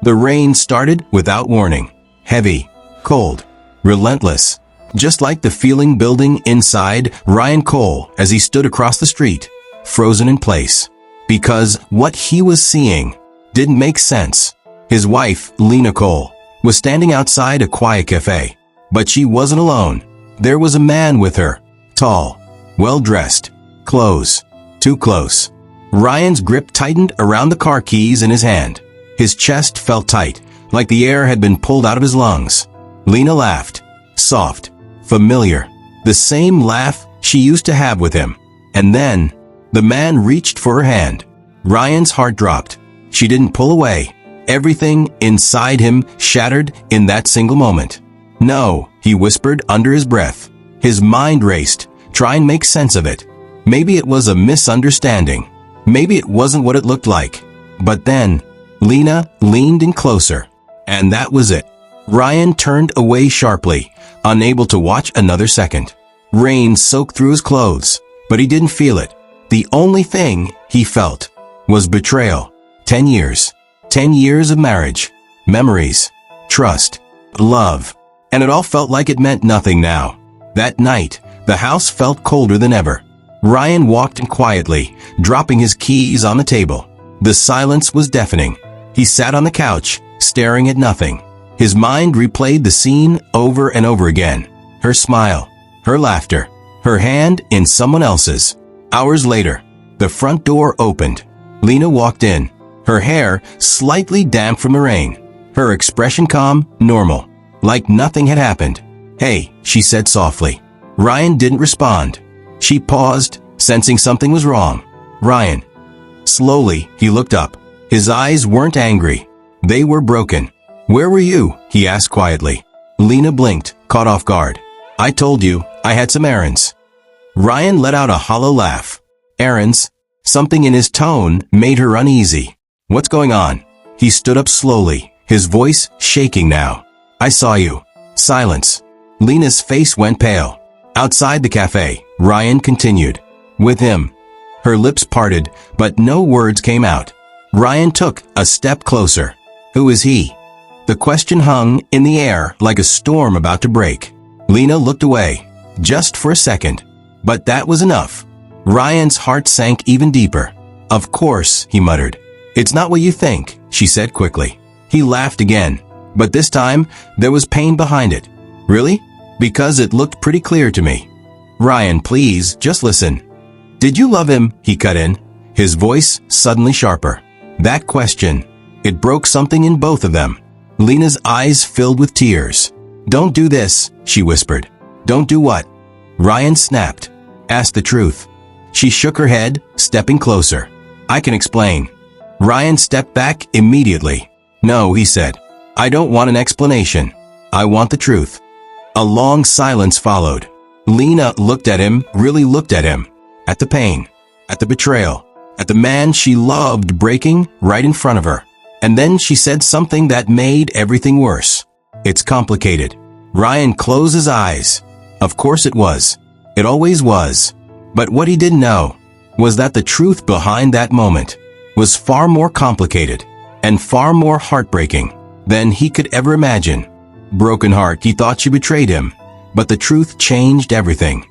The rain started without warning. Heavy, cold, relentless. Just like the feeling building inside Ryan Cole as he stood across the street, frozen in place. Because what he was seeing didn't make sense. His wife, Lena Cole, was standing outside a quiet cafe. But she wasn't alone. There was a man with her. Tall, well-dressed, close, too close. Ryan's grip tightened around the car keys in his hand. His chest felt tight, like the air had been pulled out of his lungs. Lena laughed. Soft, familiar. The same laugh she used to have with him. And then, the man reached for her hand. Ryan's heart dropped. She didn't pull away. Everything inside him shattered in that single moment. "No," he whispered under his breath. His mind raced, trying to make sense of it. Maybe it was a misunderstanding. Maybe it wasn't what it looked like. But then, Lena leaned in closer. And that was it. Ryan turned away sharply, unable to watch another second. Rain soaked through his clothes, but he didn't feel it. The only thing he felt was betrayal. 10 years. 10 years of marriage. Memories. Trust. Love. And it all felt like it meant nothing now. That night, the house felt colder than ever. Ryan walked in quietly, dropping his keys on the table. The silence was deafening. He sat on the couch, staring at nothing. His mind replayed the scene over and over again. Her smile, her laughter, her hand in someone else's. Hours later, the front door opened. Lena walked in, her hair slightly damp from the rain. Her expression calm, normal, like nothing had happened. "Hey," she said softly. Ryan didn't respond. She paused, sensing something was wrong. "Ryan." Slowly, he looked up. His eyes weren't angry. They were broken. "Where were you?" he asked quietly. Lena blinked, caught off guard. "I told you, I had some errands." Ryan let out a hollow laugh. "Errands?" Something in his tone made her uneasy. "What's going on?" He stood up slowly, his voice shaking now. "I saw you." Silence. Lena's face went pale. Outside the cafe, Ryan continued. "With him." Her lips parted, but no words came out. Ryan took a step closer. "Who is he?" The question hung in the air like a storm about to break. Lena looked away, just for a second. But that was enough. Ryan's heart sank even deeper. "Of course," he muttered. "It's not what you think," she said quickly. He laughed again, but this time there was pain behind it. "Really?" "Because it looked pretty clear to me." "Ryan, please, just listen." "Did you love him?" he cut in, his voice suddenly sharper. That question, it broke something in both of them. Lena's eyes filled with tears. "Don't do this," she whispered. "Don't do what?" Ryan snapped. "Ask the truth." She shook her head, stepping closer. "I can explain." Ryan stepped back immediately. "No," he said. "I don't want an explanation. I want the truth." A long silence followed. Lena looked at him, really looked at him. At the pain. At the betrayal. At the man she loved breaking right in front of her. And then she said something that made everything worse. "It's complicated." Ryan closed his eyes. Of course it was. It always was. But what he didn't know was that the truth behind that moment was far more complicated and far more heartbreaking than he could ever imagine. Broken heart, he thought she betrayed him, but the truth changed everything.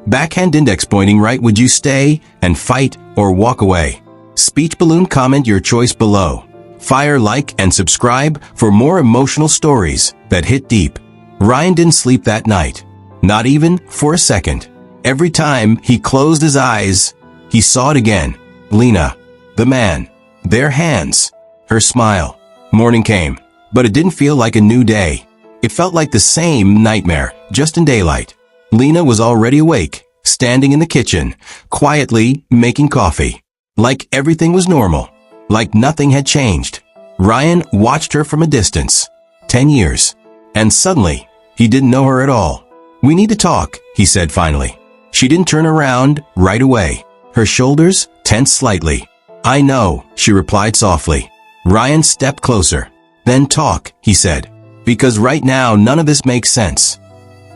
Backhand index pointing right. Would you stay and fight or walk away? Speech balloon. Comment your choice below. Fire like and subscribe for more emotional stories that hit deep. Ryan didn't sleep that night. Not even for a second. Every time he closed his eyes, he saw it again. Lena. The man. Their hands. Her smile. Morning came, but it didn't feel like a new day. It felt like the same nightmare, just in daylight. Lena was already awake, standing in the kitchen, quietly making coffee. Like everything was normal. Like nothing had changed. Ryan watched her from a distance. 10 years. And suddenly, he didn't know her at all. "We need to talk," he said finally. She didn't turn around right away. Her shoulders tensed slightly. "I know," she replied softly. Ryan stepped closer. "Then talk," he said. "Because right now none of this makes sense."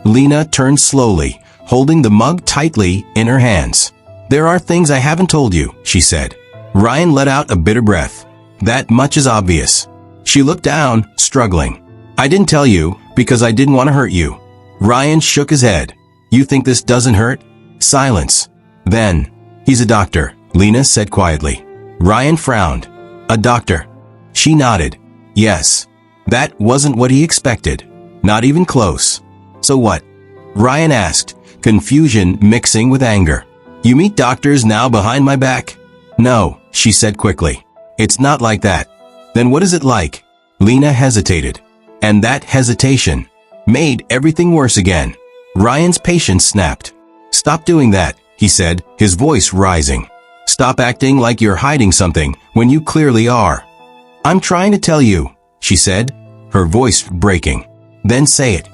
Lena turned slowly, holding the mug tightly in her hands. "There are things I haven't told you," she said. Ryan let out a bitter breath. "That much is obvious." She looked down, struggling. I didn't tell you because I didn't want to hurt you. Ryan shook his head. You think this doesn't hurt? Silence. Then, he's a doctor, Lena said quietly. Ryan frowned. A doctor. She nodded. Yes. That wasn't what he expected. Not even close. So what? Ryan asked, confusion mixing with anger. You meet doctors now behind my back? No, she said quickly. It's not like that. Then what is it like? Lena hesitated. And that hesitation made everything worse again. Ryan's patience snapped. Stop doing that, he said, his voice rising. Stop acting like you're hiding something when you clearly are. I'm trying to tell you, she said, her voice breaking. Then say it.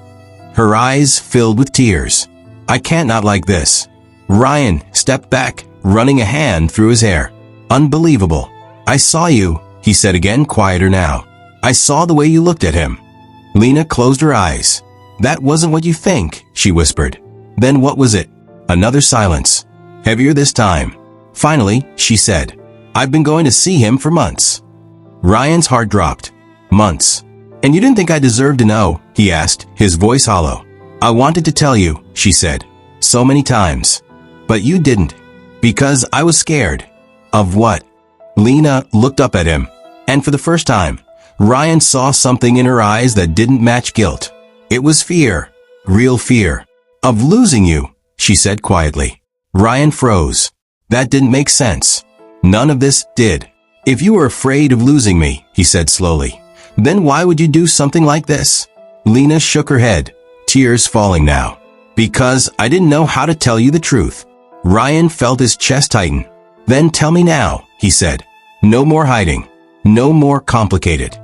Her eyes filled with tears. I can't not like this. Ryan stepped back, running a hand through his hair. Unbelievable. I saw you, he said again, quieter now. I saw the way you looked at him. Lena closed her eyes. That wasn't what you think, she whispered. Then what was it? Another silence. Heavier this time. Finally, she said, I've been going to see him for months. Ryan's heart dropped. Months. And you didn't think I deserved to know, he asked, his voice hollow. I wanted to tell you, she said, so many times. But you didn't. Because I was scared. Of what? Lena looked up at him. And for the first time, Ryan saw something in her eyes that didn't match guilt. It was fear. Real fear. Of losing you, she said quietly. Ryan froze. That didn't make sense. None of this did. If you were afraid of losing me, he said slowly, then why would you do something like this? Lena shook her head, tears falling now. Because I didn't know how to tell you the truth. Ryan felt his chest tighten. Then tell me now, he said. No more hiding. No more complicated.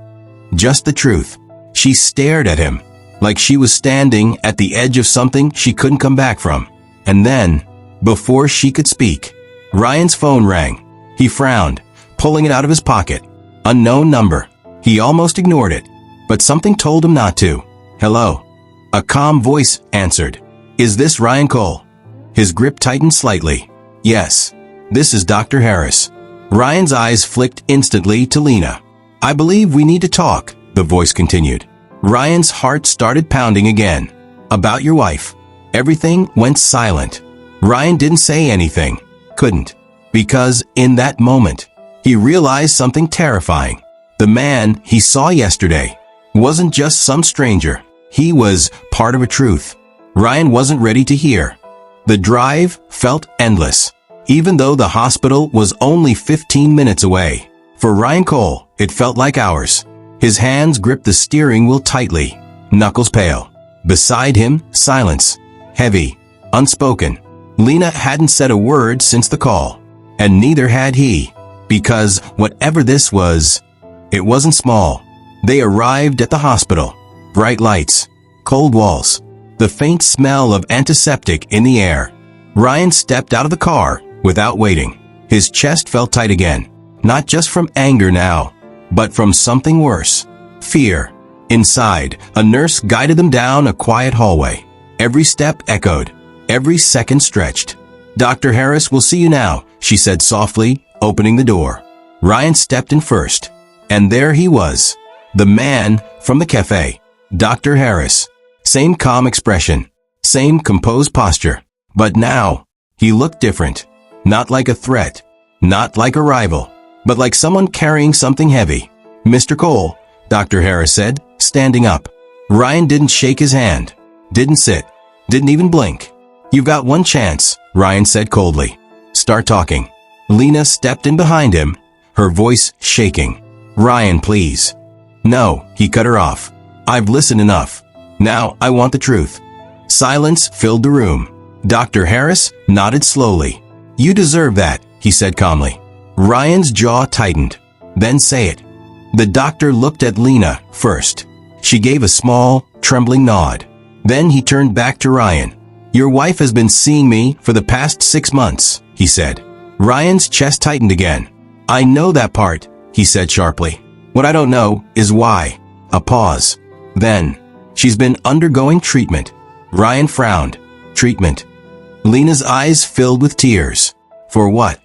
Just the truth. She stared at him, like she was standing at the edge of something she couldn't come back from. And then, before she could speak, Ryan's phone rang. He frowned, pulling it out of his pocket. Unknown number. He almost ignored it, but something told him not to. Hello. A calm voice answered. Is this Ryan Cole? His grip tightened slightly. Yes. This is Dr. Harris. Ryan's eyes flicked instantly to Lena. I believe we need to talk, the voice continued. Ryan's heart started pounding again. About your wife. Everything went silent. Ryan didn't say anything. Couldn't. Because in that moment, he realized something terrifying. The man he saw yesterday wasn't just some stranger. He was part of a truth Ryan wasn't ready to hear. The drive felt endless, even though the hospital was only 15 minutes away. For Ryan Cole, it felt like hours. His hands gripped the steering wheel tightly, knuckles pale. Beside him, silence. Heavy, unspoken. Lena hadn't said a word since the call, and neither had he, because whatever this was, it wasn't small. They arrived at the hospital. Bright lights, cold walls, the faint smell of antiseptic in the air. Ryan stepped out of the car without waiting. His chest felt tight again, not just from anger now, but from something worse. Fear. Inside, a nurse guided them down a quiet hallway. Every step echoed. Every second stretched. Dr. Harris will see you now, she said softly, opening the door. Ryan stepped in first. And there he was. The man from the cafe. Dr. Harris. Same calm expression. Same composed posture. But now, he looked different. Not like a threat. Not like a rival. But like someone carrying something heavy. Mr. Cole, Dr. Harris said, standing up. Ryan didn't shake his hand. Didn't sit. Didn't even blink. You've got one chance, Ryan said coldly. Start talking. Lena stepped in behind him, her voice shaking. Ryan, please. No, he cut her off. I've listened enough. Now I want the truth. Silence filled the room. Dr. Harris nodded slowly. You deserve that, he said calmly. Ryan's jaw tightened. Then say it. The doctor looked at Lena first. She gave a small, trembling nod. Then he turned back to Ryan. Your wife has been seeing me for the past 6 months, he said. Ryan's chest tightened again. I know that part, he said sharply. What I don't know is why. A pause. Then, she's been undergoing treatment. Ryan frowned. Treatment. Lena's eyes filled with tears. For what?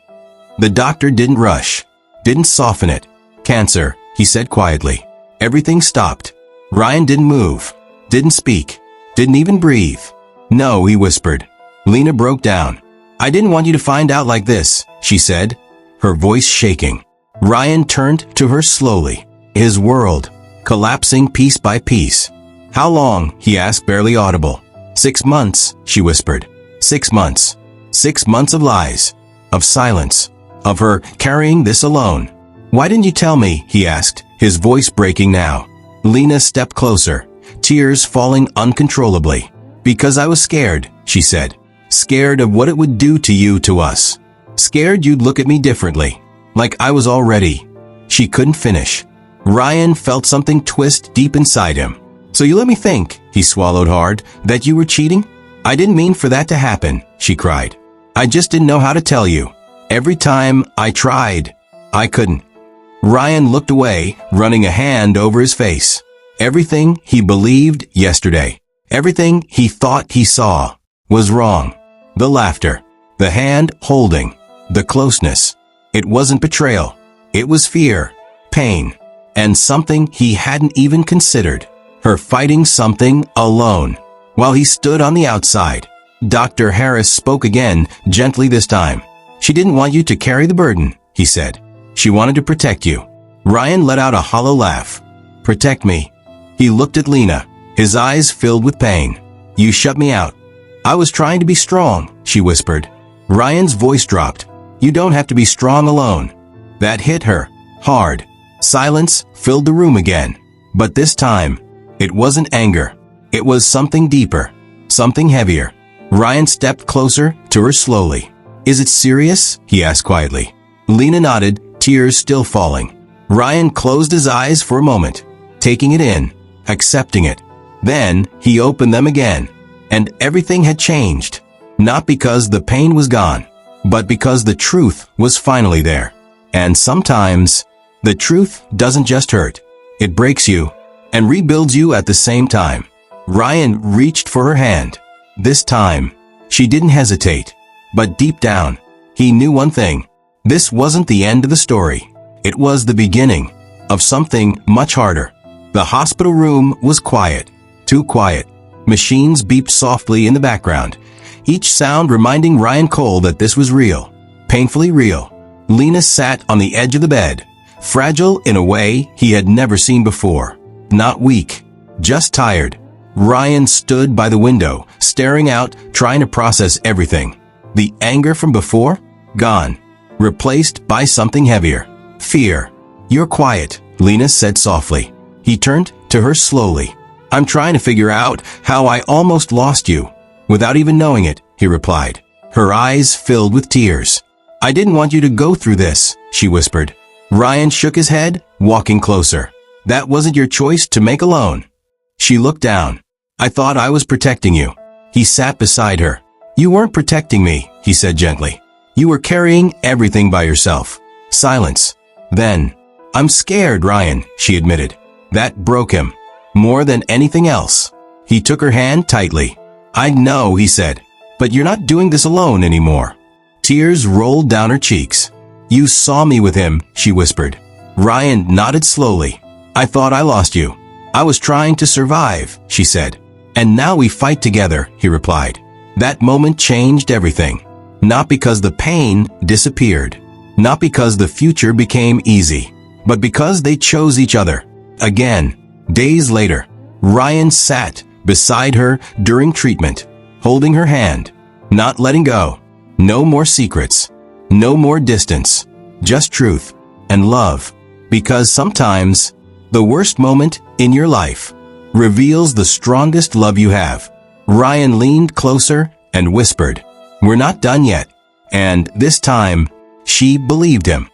The doctor didn't rush. Didn't soften it. Cancer, he said quietly. Everything stopped. Ryan didn't move, didn't speak, didn't even breathe. "No," he whispered. Lena broke down. "I didn't want you to find out like this," she said, her voice shaking. Ryan turned to her slowly, his world collapsing piece by piece. "How long?" he asked, barely audible. 6 months, she whispered. 6 months. 6 months of lies, of silence, of her carrying this alone. "Why didn't you tell me?" he asked, his voice breaking now. Lena stepped closer, tears falling uncontrollably. "Because I was scared," she said. "Scared of what it would do to you, to us. Scared you'd look at me differently. Like I was already." She couldn't finish. Ryan felt something twist deep inside him. "So you let me think," he swallowed hard, "that you were cheating? I didn't mean for that to happen," she cried. "I just didn't know how to tell you. Every time I tried, I couldn't." Ryan looked away, running a hand over his face. Everything he believed yesterday, everything he thought he saw, was wrong. The laughter, the hand holding, the closeness. It wasn't betrayal. It was fear, pain, and something he hadn't even considered. Her fighting something alone. While he stood on the outside, Dr. Harris spoke again, gently this time. "She didn't want you to carry the burden," he said. "She wanted to protect you." Ryan let out a hollow laugh. "Protect me?" He looked at Lena, his eyes filled with pain. "You shut me out." "I was trying to be strong," she whispered. Ryan's voice dropped. "You don't have to be strong alone." That hit her hard. Silence filled the room again. But this time, it wasn't anger. It was something deeper, something heavier. Ryan stepped closer to her slowly. "Is it serious?" he asked quietly. Lena nodded, tears still falling. Ryan closed his eyes for a moment, taking it in, accepting it. Then he opened them again, and everything had changed. Not because the pain was gone, but because the truth was finally there. And sometimes, the truth doesn't just hurt. It breaks you and rebuilds you at the same time. Ryan reached for her hand. This time, she didn't hesitate. But deep down, he knew one thing. This wasn't the end of the story. It was the beginning of something much harder. The hospital room was quiet, too quiet. Machines beeped softly in the background, each sound reminding Ryan Cole that this was real, painfully real. Lena sat on the edge of the bed, fragile in a way he had never seen before. Not weak, just tired. Ryan stood by the window, staring out, trying to process everything. The anger from before? Gone. Replaced by something heavier. Fear. "You're quiet," Lena said softly. He turned to her slowly. "I'm trying to figure out how I almost lost you, without even knowing it," he replied. Her eyes filled with tears. "I didn't want you to go through this," she whispered. Ryan shook his head, walking closer. "That wasn't your choice to make alone." She looked down. "I thought I was protecting you." He sat beside her. "You weren't protecting me," he said gently. "You were carrying everything by yourself." Silence. Then, "I'm scared, Ryan," she admitted. That broke him. More than anything else. He took her hand tightly. "I know," he said, "but you're not doing this alone anymore." Tears rolled down her cheeks. "You saw me with him," she whispered. Ryan nodded slowly. "I thought I lost you. I was trying to survive," she said. "And now we fight together," he replied. That moment changed everything. Not because the pain disappeared. Not because the future became easy. But because they chose each other. Again. Days later, Ryan sat beside her during treatment, holding her hand, not letting go. No more secrets. No more distance. Just truth and love. Because sometimes, the worst moment in your life reveals the strongest love you have. Ryan leaned closer and whispered, "We're not done yet." And this time, she believed him.